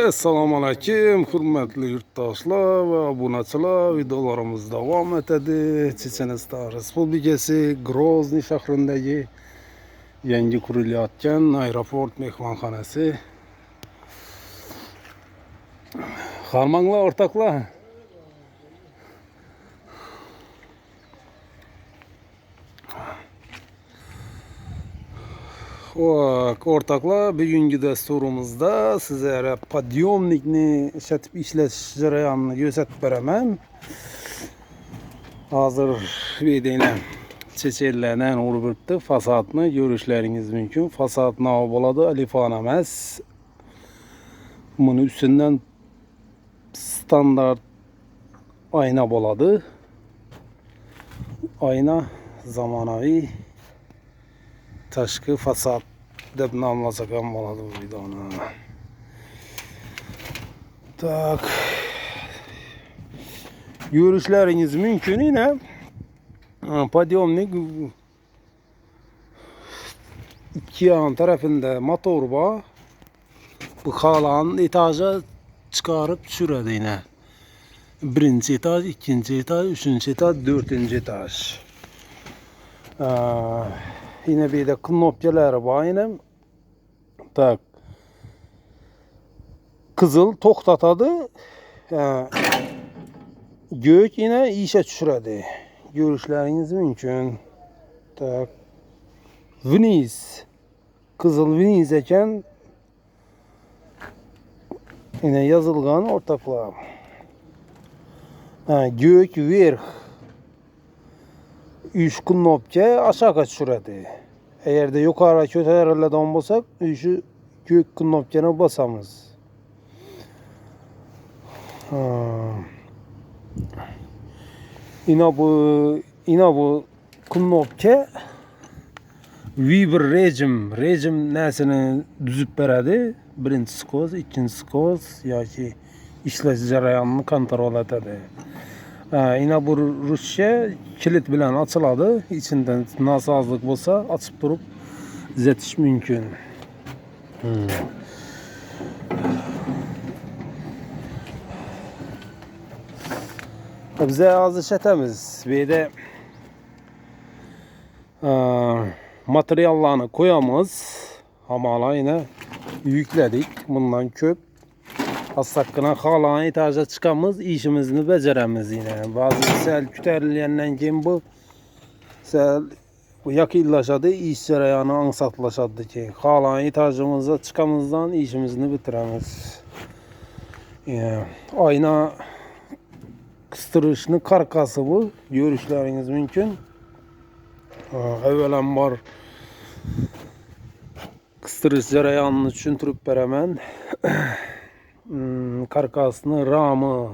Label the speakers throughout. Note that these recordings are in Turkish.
Speaker 1: Assalomu alaykum, hurmatli yurtdoshlar va obunachilar. Videolarimiz davom etadi. Checheniston Respublikasi Grozny shahrindagi yangi qurilayotgan aeroport mehmonxonasi. Harmanglar o'rtoqlar. O'rtoqlar, bugungi dasturimizda sizlarga podyomnikni ishlatib ishlatish jarayonini ko'rsatib beraman. Hozir videolar chechenlardan urib o'tdi. Fasadni ko'rishlaringiz mumkin. Fasad nomi bo'ladi, alifon emas. Buni ustidan standart ayna bo'ladi. Ayna zamonaviy tashqi fasad deb nomlasak ham bo'ladi bu videoni. Tak. Ko'rishlaringiz mumkin yine. Podyomnik ikki yan tarafında motor var. Bu kalan etaja çıkarıp tushiradi yine. Birinchi etaj, ikkinchi etaj, uchinchi etaj, to'rtinchi etaj. Yine bir de knopkaları var yine. Tak. Kızıl toktatadı. Gök yine işe tushiradi. Görüşleriniz mümkün. Tak. Vniz. Kızıl vniz eken yine yazılgan ortaklar. Gök verh. 3 knopka aşağı tushiradi. Eğer de yukarı ko'tariladigan bo'lsak, o'sha gök knopkani bosamiz. Yine bu knopka vibr rejim narsani düzüp beradi. Birinchisi ko'z, ikkinchisi ko'z yoki ishlash jarayonini kontrol etadi. Yine bu ruscha kilit bilan açıladi. İçinden nosozlik bo'lsa, açıp turup düzeltish mumkin. Bize hozir islatamiz. Bu yerda materiallarni qo'yamiz. Hamala yine yükledik. Bundan ko'p. Hasakkına kalan etaja çıkamız, işimizni beceremiz yine. Bazı sel küterilenden keyin bu sel yakınlaşadı, iş jarayonu ansatlaşadı ki. Kalan etajımıza çıkamızdan işimizni bitiremiz. Ayna kıstırışının karkası bu. Görüşleriniz mümkün. Evvelen var. Kıstırış jarayonunu tushuntirib beraman. Karkasını, ramı,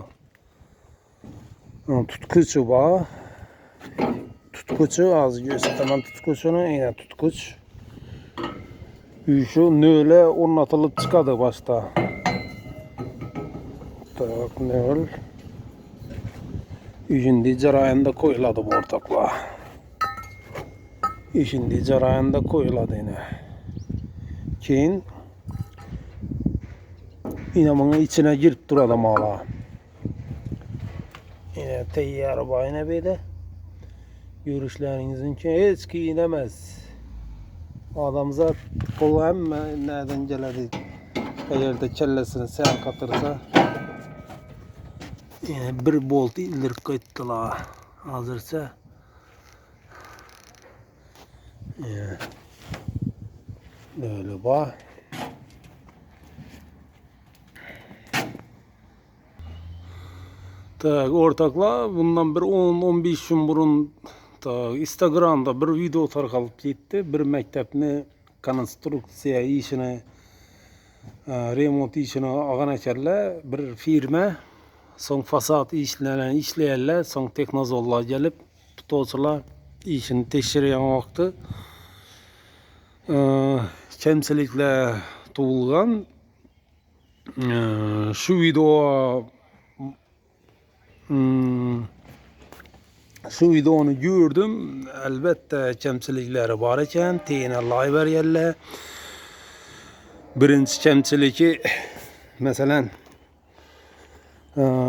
Speaker 1: tutkucu var. Tutkucu az göstermem tutkucunu, yine tutkuç. Şu nöle ornatılıp çıkadı başta. Tak nöl. Şimdi jarayonda koyuladı bu ortaklar. Şimdi jarayonda koyuladı yine. Keyin yine bunun içine girip duralım hala. Yine teyyar var yine böyle. Görüşlerinizin ki hiç giyinemez. Adamıza kol hem nereden geledi? Eğer de kellesini sen katırsa yine bir bolt indirip koydular. Hazırsa böyle bak. Tak, ortaklar bundan bir 10-15 gün burun Instagram'da bir video tarqalib ketdi. Bir maktabni konstruksiya ishini, remont ishini olgan ekanlar. Bir firma, so'ng fasad ishlarini ishlayarlar, so'ng texnozorlar kelib, bituvchilar ishini tekshirgan vaqti kamchiliklar tug'ilgan. Shu video Şu videonu gördüm. Elbette kemçilikleri var eken. Teyine layver yerler. Birinci kemçiliki mesela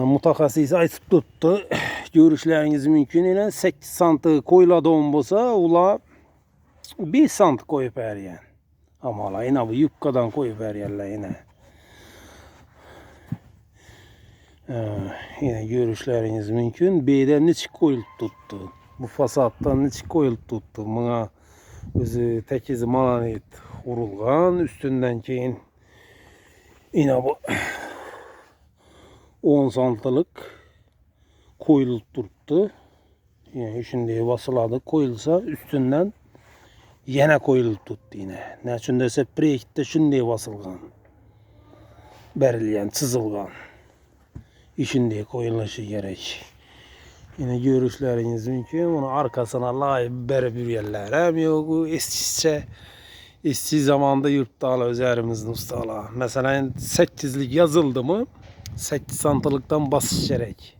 Speaker 1: mutaxassis aytib tuttu. Görüşleriniz mümkün ile 8 santı koyladığım bolsa ula 5 sant koyup bergen. Ama la yine bu yupkadan koyup bergenler yine. Yine görüşleriniz mümkün. B'den neçik koyulup tuttu. Bu fasattan neçik koyulup tuttu. Buna özü 8 malanit vurulgan. Üstünden keyin yine bu 10 santılık koyulup tuttu. Yani şimdi basıladı koyulsa üstünden yine koyulup tuttu yine. Ne için dese projekte şimdi basılgan. Berilgen, çizilgan. İşinde koyulması gerek. Yine görüşleriniz mümkün. Bunu arkasına layıp berip yürüyenler. Hem yok eski zamanda yurtta üzerimizde ustala. Mesela 8'lik yazıldı mı 8 santılıktan basış gerek.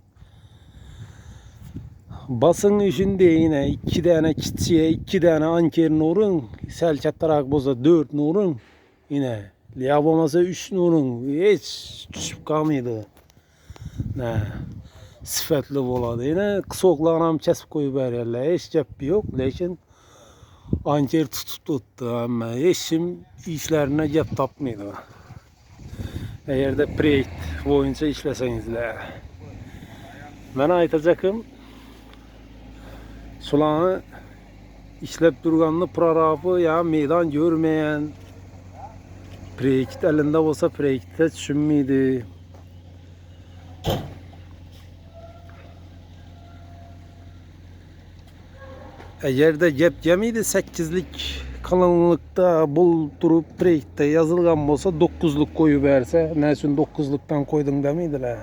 Speaker 1: Basın işinde yine 2 tane kitçiye 2 tane anker nurun selçattarak boza 4 nurun yine yapamasa 3 nurun hiç düşüp kalmıyordu. Ne? Sıfatlı boladı. Yine kısoklarını kesip koyup verirler. Hiç cepi yok. Lakin anker tutup tuttu ama eşim işlerine cep tapmıyordu. Eğer de projekt boyunca işlesenizler. Ben aytacakım sulanı işlep durganını prorabı ya meydan görmeyen projekt elinde olsa projekte düşünmeydi. Eğer de gep gemiydi 8'lik kalınlıkta buldurup projekte yazılgan olsa 9'luk koyu verse ne için 9'luktan koydun demeydiler.